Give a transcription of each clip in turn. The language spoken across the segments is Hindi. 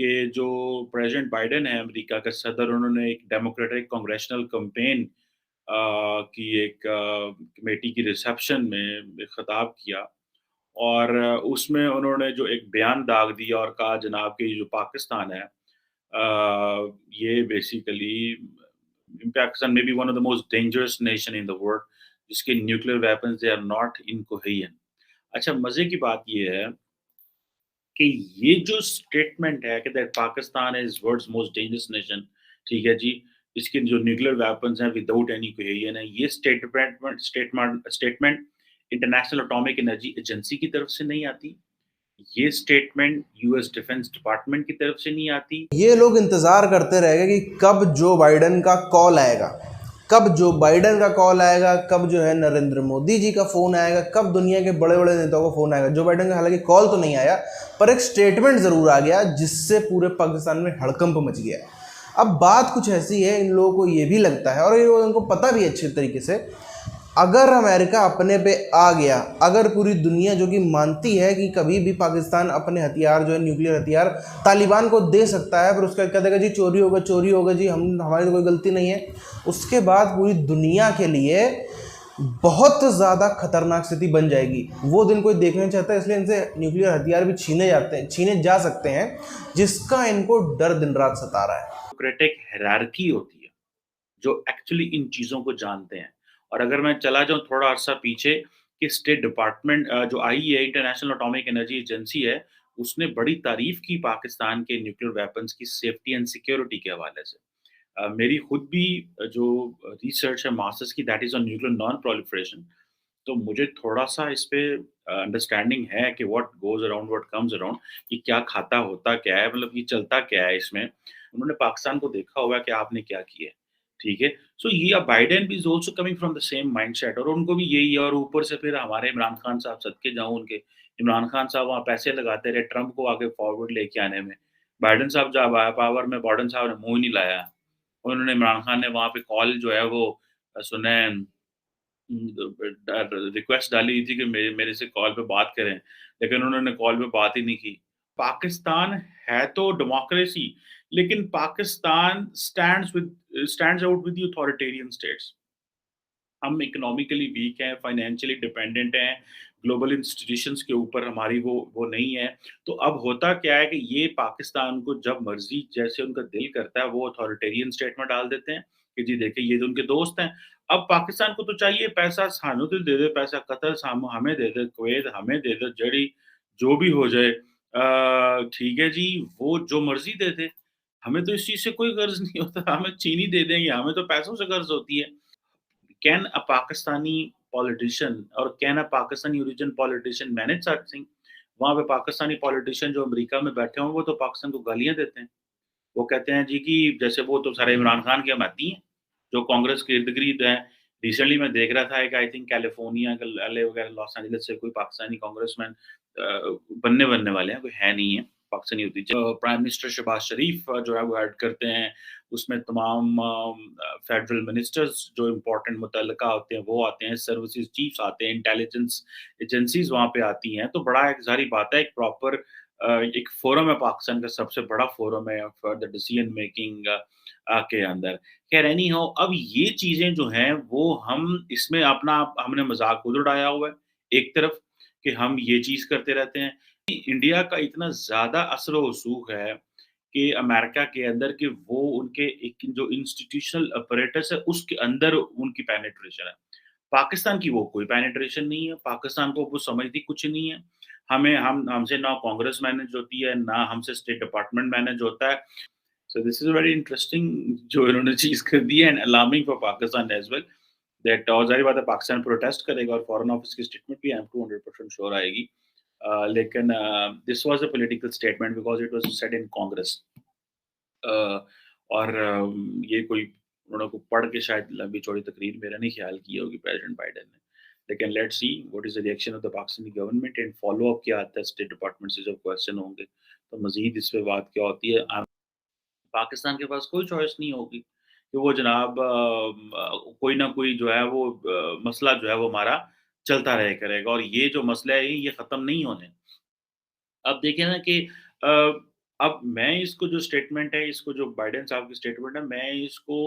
कि जो प्रेज़िडेंट बाइडेन है अमेरिका के सदर, उन्होंने एक डेमोक्रेटिक कांग्रेशनल कैम्पेन की एक कमेटी की रिसेप्शन में खिताब किया और उसमें उन्होंने जो एक बयान दाग दिया और कहा जनाब कि जो पाकिस्तान है ये basically Pakistan may be one of the most dangerous nation in the world जिसके nuclear weapons they are not incoherent. अच्छा मज़े की बात ये है कि ये जो स्टेटमेंट है कि that Pakistan is world's most dangerous nation, ठीक है जी, इसके जो न्यूक्लियर वेपन्स हैं विदाउट एनी कोहेजन है, ये statement international atomic energy agency की तरफ से नहीं आती, ये स्टेटमेंट यूएस डिफेंस डिपार्टमेंट की तरफ से नहीं आती। ये लोग इंतज़ार करते रह गए कि कब जो बाइडन का कॉल आएगा, कब जो बाइडन का कॉल आएगा, कब जो है नरेंद्र मोदी जी का फ़ोन आएगा, कब दुनिया के बड़े बड़े नेताओं का फ़ोन आएगा। जो बाइडन का हालांकि कॉल तो नहीं आया, पर एक स्टेटमेंट ज़रूर आ गया जिससे पूरे पाकिस्तान में हड़कंप मच गया। अब बात कुछ ऐसी है, इन लोगों को ये भी लगता है और ये उनको पता भी अच्छे तरीके से, अगर अमेरिका अपने पे आ गया, अगर पूरी दुनिया जो कि मानती है कि कभी भी पाकिस्तान अपने हथियार जो है न्यूक्लियर हथियार तालिबान को दे सकता है, पर उसका कह देगा जी चोरी होगा जी, हमारी तो कोई गलती नहीं है, उसके बाद पूरी दुनिया के लिए बहुत ज़्यादा खतरनाक स्थिति बन जाएगी। वो दिन कोई देखना चाहता है, इसलिए इनसे न्यूक्लियर हथियार भी छीने जा सकते हैं, जिसका इनको डर दिन रात सता रहा है। डेमोक्रेटिक हायरार्की होती है, जो एक्चुअली इन चीज़ों को जानते हैं। और अगर मैं चला जाऊँ थोड़ा अरसा पीछे कि स्टेट डिपार्टमेंट जो IEA international atomic energy agency है, उसने बड़ी तारीफ़ की पाकिस्तान के न्यूक्लियर वेपन्स की सेफ्टी एंड सिक्योरिटी के हवाले से। मेरी खुद भी जो रिसर्च है मास्टर्स की that is on nuclear non proliferation, तो मुझे थोड़ा-सा इस पे अंडरस्टैंडिंग है कि what goes around what comes around, ये क्या खाता होता क्या है, मतलब ये चलता क्या है इसमें। उन्होंने पाकिस्तान को देखा हुआ है कि आपने क्या किया है, ठीक है? सो ये बाइडेन भी is also coming from the same mindset और उनको भी यही है और ऊपर से फिर हमारे इमरान खान साहब सदके जाऊँ उनके, इमरान खान साहब वहाँ पैसे लगाते रहे ट्रंप को आगे फॉरवर्ड लेके आने में। बाइडेन साहब जब आया पावर में, बाइडेन साहब ने मुँह ही नहीं लाया। उन्होंने इमरान खान ने वहाँ पे कॉल जो है वो सुने रिक्वेस्ट डाली थी कि मेरे से कॉल पे बात करें, लेकिन उन्होंने कॉल पे बात ही नहीं की। पाकिस्तान है तो डेमोक्रेसी, लेकिन Pakistan stands out with the authoritarian states. हम इकोनॉमिकली वीक हैं, फाइनेंशियली डिपेंडेंट हैं, ग्लोबल इंस्टीट्यूशंस के ऊपर हमारी वो नहीं है। तो अब होता क्या है कि ये पाकिस्तान को जब मर्ज़ी जैसे उनका दिल करता है, वो अथॉरिटेरियन स्टेट में डाल देते हैं कि जी देखिए ये तो उनके दोस्त हैं। अब पाकिस्तान को तो चाहिए पैसा सानू तो दे दे पैसा, कतर साम हमें दे दे, कुवैत हमें दे दे, जड़ी जो भी हो जाए। ठीक है जी, वो जो मर्ज़ी दे दे। हमें तो इस चीज़ से कोई गर्ज़ नहीं होता, हमें चीनी दे देंगे, हमें तो पैसों से गर्ज़ होती है। Can a Pakistani politician or can a Pakistani origin politician manage such thing? वहाँ पे पाकिस्तानी पॉलिटिशियन जो अमेरिका में बैठे हों, वो तो पाकिस्तान को गालियाँ देते हैं। वो कहते हैं जी कि जैसे वो तो सारे इमरान खान के हमाती हैं, जो कांग्रेस के इर्द-गिर्द हैं। रिसेंटली मैं देख रहा था एक आई थिंक कैलिफोर्निया का एलए वगैरह लॉस एंजेलिस से कोई पाकिस्तानी कांग्रेसमैन बनने वाले हैं, कोई है नहीं है पाकिस्तानी होती। प्राइम मिनिस्टर शहबाज शरीफ जो है वो ऐड करते हैं, उसमें तमाम फेडरल मिनिस्टर्स जो इम्पोर्टेंट मुतल्लिका होते हैं, वो आते हैं, सर्विसेज़ चीफ्स आते हैं, इंटेलिजेंस एजेंसीज़ वहाँ पे आती हैं। तो बड़ा एक ज़ाहिर बात है, एक प्रॉपर एक फोरम है पाकिस्तान का सबसे बड़ा फोरम है फॉर द डिसीजन मेकिंग के अंदर। ख़ैर एनी हाउ अब ये चीज़ें जो हैं वो हम इसमें अपना हमने मज़ाक खुद उड़ाया हुआ है, एक तरफ कि हम ये चीज़ करते रहते हैं। इंडिया का इतना ज़्यादा असर-ओ-रसूख है कि अमेरिका के अंदर कि वो उनके एक जो इंस्टीट्यूशनल अपैरेटस है उसके अंदर उनकी पेनिट्रेशन है। पाकिस्तान की वो कोई पेनिट्रेशन नहीं है, पाकिस्तान को वो समझती कुछ नहीं है। हमें हमसे ना कांग्रेस मैनेज होती है, ना हमसे स्टेट डिपार्टमेंट मैनेज होता है। So this is very interesting जो इन्होंने चीज़ कर दी है and alarming for Pakistan as well that और ज़ाहिर बात है पाकिस्तान प्रोटेस्ट करेगा और फॉरेन ऑफिस की स्टेटमेंट भी आई एम 200% श्योर आएगी। लेकिन this was a political statement because it was said in Congress. अ, और ये कोई उन्होंने को पढ़ के शायद लंबी-चौड़ी तकरीर मेरा नहीं ख़्याल की होगी प्रेज़िडेंट बाइडेन ने। लेकिन let's see what is the reaction of the Pakistani government and follow up क्या आता है स्टेट डिपार्टमेंट से जब क्वेश्चन होंगे, तो मज़ीद इस पे बात क्या होती है। पाकिस्तान के पास कोई चॉइस नहीं होगी कि वो जनाब कोई ना कोई जो है वो मसला जो है वो हमारा चलता रहा करेगा और ये जो मसले हैं ये ख़त्म नहीं होने। अब देखिए ना कि अ, अब मैं इसको जो स्टेटमेंट है, इसको जो बाइडेन साहब की स्टेटमेंट है, मैं इसको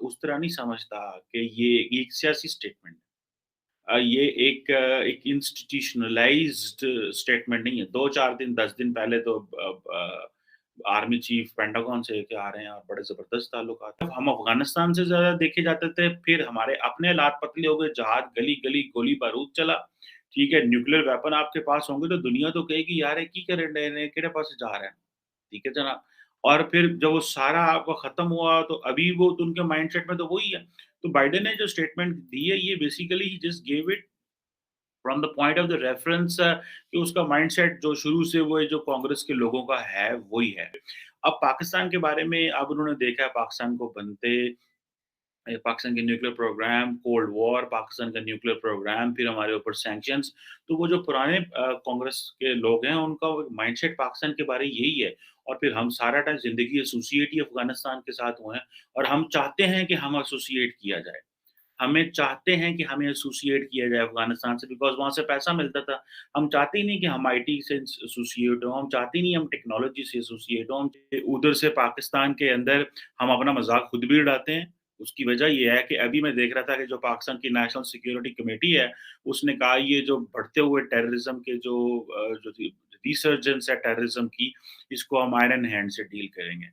उस तरह नहीं समझता कि ये एक सियासी स्टेटमेंट ये एक इंस्टीट्यूशनलाइज़्ड स्टेटमेंट नहीं है। 2-4 दिन, 10 दिन पहले तो आर्मी चीफ पेंटागन से के आ रहे हैं और बड़े ज़बरदस्त ताल्लुकात हैं। हम अफ़गानिस्तान से ज़्यादा देखे जाते थे, फिर हमारे अपने हालात पतले हो गए, जहाज़ गली-गली गोली-बारूद चला, ठीक है? न्यूक्लियर वेपन आपके पास होंगे तो दुनिया तो कहेगी यार ये की करन डए ने, किहड़े पासे जा रहे हैं, ठीक है जनाब? और फिर जब वो सारा आपका ख़त्म हुआ तो अभी वो तो उनके माइंडसेट में तो वही है। तो बाइडेन ने जो स्टेटमेंट दी है ये basically he just give it from the point of the reference कि उसका माइंडसेट जो शुरू से वो जो कांग्रेस के लोगों का है वही है। अब पाकिस्तान के बारे में अब उन्होंने देखा है पाकिस्तान को बनते पाकिस्तान के nuclear program, cold war, Pakistan का न्यूक्लियर प्रोग्राम, फिर हमारे ऊपर सैंक्शंस। तो वो जो पुराने कांग्रेस के लोग हैं, उनका माइंडसेट पाकिस्तान के बारे यही है और फिर हम सारा टाइम ज़िंदगी एसोसिएट ही अफ़गानिस्तान के साथ हुए हैं और हम चाहते हैं कि हम एसोसिएट किया जाए। हमें चाहते हैं कि हमें एसोसिएट किया जाए अफ़गानिस्तान से बिकॉज़ वहाँ से पैसा मिलता था। हम चाहते ही नहीं कि हम आईटी से एसोसिएट हों, हम चाहते ही नहीं हम टेक्नोलॉजी से एसोसिएट हों। उधर से पाकिस्तान के अंदर हम अपना मज़ाक खुद भी उड़ाते हैं। उसकी वजह ये है कि अभी मैं देख रहा था कि जो पाकिस्तान की नेशनल सिक्योरिटी कमेटी है, उसने कहा ये जो बढ़ते हुए टेररिज़्म के जो रिसर्जेंस है टेररिज़्म की, इसको हम आयरन हैंड से डील करेंगे।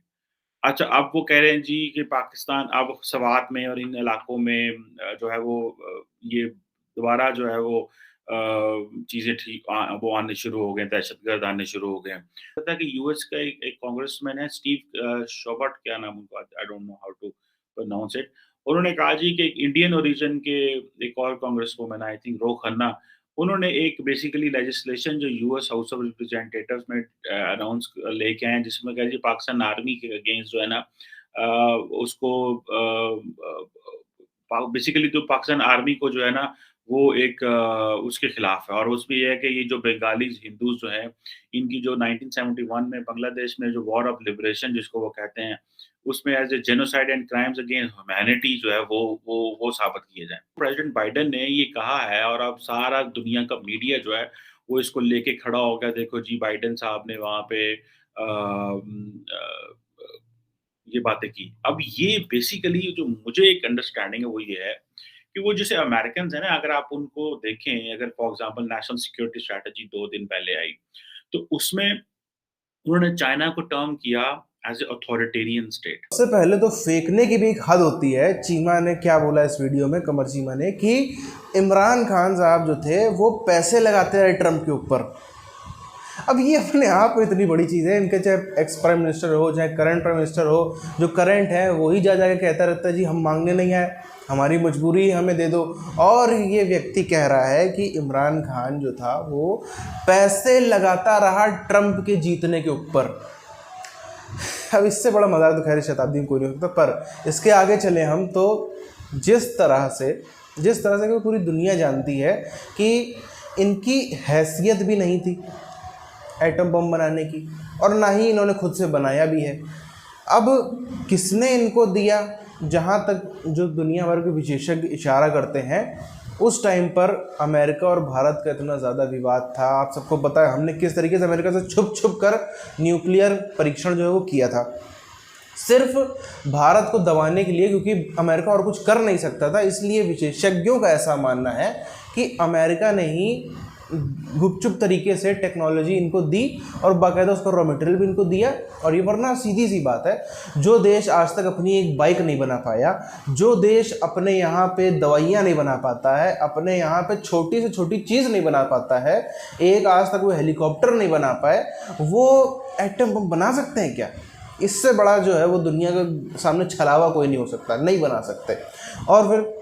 अच्छा, अब वो कह रहे हैं जी कि पाकिस्तान अब स्वात में और इन इलाकों में जो है वो ये दोबारा जो है वो चीज़ें ठीक वो आने शुरू हो गए हैं, दहशतगर्द आने शुरू हो गए हैं। पता है कि यूएस का एक एक कांग्रेसमैन है स्टीव शोबर्ट क्या नाम उनका I don't know how to pronounce it. उन्होंने कहा जी कि एक इंडियन ओरिजिन के एक और कांग्रेस वुमन आई थिंक रो खन्ना, उन्होंने एक बेसिकली लेजिस्लेशन जो यूएस हाउस ऑफ रिप्रेजेंटेटिव्स में अनाउंस लेके आए हैं जिसमें कहा जी पाकिस्तान आर्मी के अगेंस्ट जो है ना उसको बेसिकली तो पाकिस्तान आर्मी को जो है ना वो एक उसके खिलाफ है और उसमें ये है कि ये जो बंगालीज हिंदूज जो हैं इनकी जो 1971 में बांग्लादेश में जो वॉर ऑफ लिबरेशन जिसको वो कहते हैं उसमें as a genocide and crimes against humanity जो है वो साबित किए जाएँ। प्रेसिडेंट बाइडेन ने ये कहा है और अब सारा दुनिया का मीडिया जो है वो इसको लेके खड़ा हो गया देखो जी बाइडेन साहब ने वहाँ पे ये बातें की। अब ये बेसिकली जो मुझे एक अंडरस्टैंडिंग है वो ये है कि वो जैसे अमेरिकन्स हैं ना अगर आप उनको देखें अगर for example national security strategy 2 दिन पहले आई, तो उसमें उन्होंने चाइना को टर्म किया एज़ ए अथॉरिटेरियन स्टेट। सबसे पहले तो फेंकने की भी एक हद होती है। चीमा ने क्या बोला इस वीडियो में, कमर चीमा ने, कि इमरान खान साहब जो थे वो पैसे लगाते रहे ट्रंप के ऊपर। अब ये अपने आप में इतनी बड़ी चीज़ है, इनके चाहे एक्स प्राइम मिनिस्टर हो चाहे करंट प्राइम मिनिस्टर हो, जो करंट है वही जा जाके कहता रहता है जी हम मांगने नहीं आए, हमारी मजबूरी हमें दे दो। और ये व्यक्ति कह रहा है कि इमरान खान जो था वो पैसे लगाता रहा ट्रंप के जीतने के ऊपर। अब इससे बड़ा मजाक तो खैर शताब्दी में कोई नहीं हो सकता। पर इसके आगे चले हम तो जिस तरह से पूरी दुनिया जानती है कि इनकी हैसियत भी नहीं थी एटम बम बनाने की और ना ही इन्होंने खुद से बनाया भी है। अब किसने इनको दिया, जहाँ तक जो दुनिया भर के विशेषज्ञ इशारा करते हैं, उस टाइम पर अमेरिका और भारत का इतना ज़्यादा विवाद था। आप सबको पता है हमने किस तरीके से अमेरिका से छुप छुप कर न्यूक्लियर परीक्षण जो है वो किया था, सिर्फ भारत को दबाने के लिए, क्योंकि अमेरिका और कुछ कर नहीं सकता था। इसलिए विशेषज्ञों का ऐसा मानना है कि अमेरिका ने ही गुपचुप तरीके से टेक्नोलॉजी इनको दी और बाकायदा उसका रॉ मटेरियल भी इनको दिया। और ये वरना सीधी सी बात है, जो देश आज तक अपनी एक बाइक नहीं बना पाया, जो देश अपने यहाँ पे दवाइयाँ नहीं बना पाता है, अपने यहाँ पे छोटी से छोटी चीज़ नहीं बना पाता है, एक आज तक वो हेलीकॉप्टर नहीं बना पाए, वो एटम बम बना सकते हैं क्या? इससे बड़ा जो है वो दुनिया के सामने छलावा कोई नहीं हो सकता, नहीं बना सकते। और फिर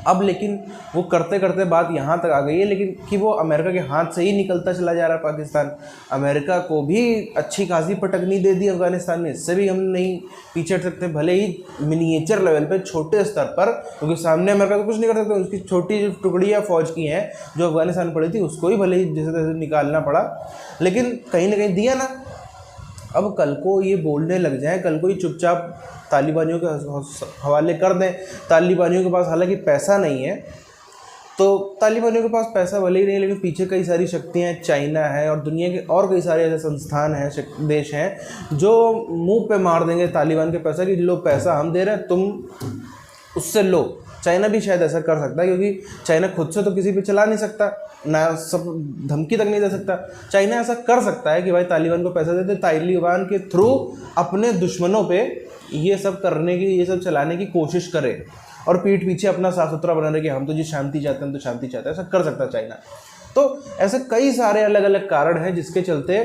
अब लेकिन वो करते करते बात यहाँ तक आ गई है लेकिन कि वो अमेरिका के हाथ से ही निकलता चला जा रहा है पाकिस्तान। अमेरिका को भी अच्छी खासी पटकनी दे दी अफ़गानिस्तान में, इससे भी हम नहीं पीछे हट सकते, भले ही मिनिएचर लेवल पे छोटे स्तर पर, क्योंकि सामने अमेरिका तो कुछ नहीं कर सकते। उसकी छोटी जो टुकड़ियाँ फ़ौज की हैं जो अफ़गानिस्तान पड़ी थी उसको ही भले ही जैसे तैसे निकालना पड़ा, लेकिन कहीं ना कहीं दिया ना। अब कल को ये बोलने लग जाए, कल को ये चुपचाप तालिबानियों के हवाले कर दें, तालिबानियों के पास हालांकि पैसा नहीं है, तो तालिबानियों के पास पैसा भले ही नहीं, लेकिन पीछे कई सारी शक्तियाँ हैं, चाइना है और दुनिया के और कई सारे ऐसे संस्थान हैं, देश हैं जो मुंह पे मार देंगे तालिबान के पैसा कि लो पैसा हम दे रहे हैं, तुम उससे लो। चाइना भी शायद ऐसा कर सकता है, क्योंकि चाइना खुद से तो किसी पे चला नहीं सकता, ना सब धमकी तक नहीं दे सकता। चाइना ऐसा कर सकता है कि भाई तालिबान को पैसा देते, तालिबान के थ्रू अपने दुश्मनों पे ये सब करने की, ये सब चलाने की कोशिश करे और पीठ पीछे अपना साफ सुथरा बना रहे कि हम तो जी शांति चाहते हैं, हम तो शांति चाहते हैं। ऐसा कर सकता है चाइना। तो ऐसे कई सारे अलग अलग कारण हैं जिसके चलते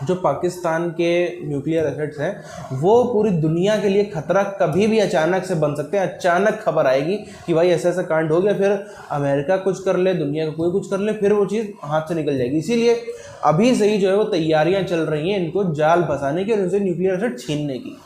जो पाकिस्तान के न्यूक्लियर एसेट्स हैं वो पूरी दुनिया के लिए खतरा कभी भी अचानक से बन सकते हैं। अचानक खबर आएगी कि भाई ऐसा ऐसा कांड हो गया, फिर अमेरिका कुछ कर ले, दुनिया का कोई कुछ कर ले, फिर वो चीज़ हाथ से निकल जाएगी। इसीलिए अभी से ही जो है वो तैयारियां चल रही हैं इनको जाल फंसाने की और उनसे न्यूक्लियर एसेट छीनने की।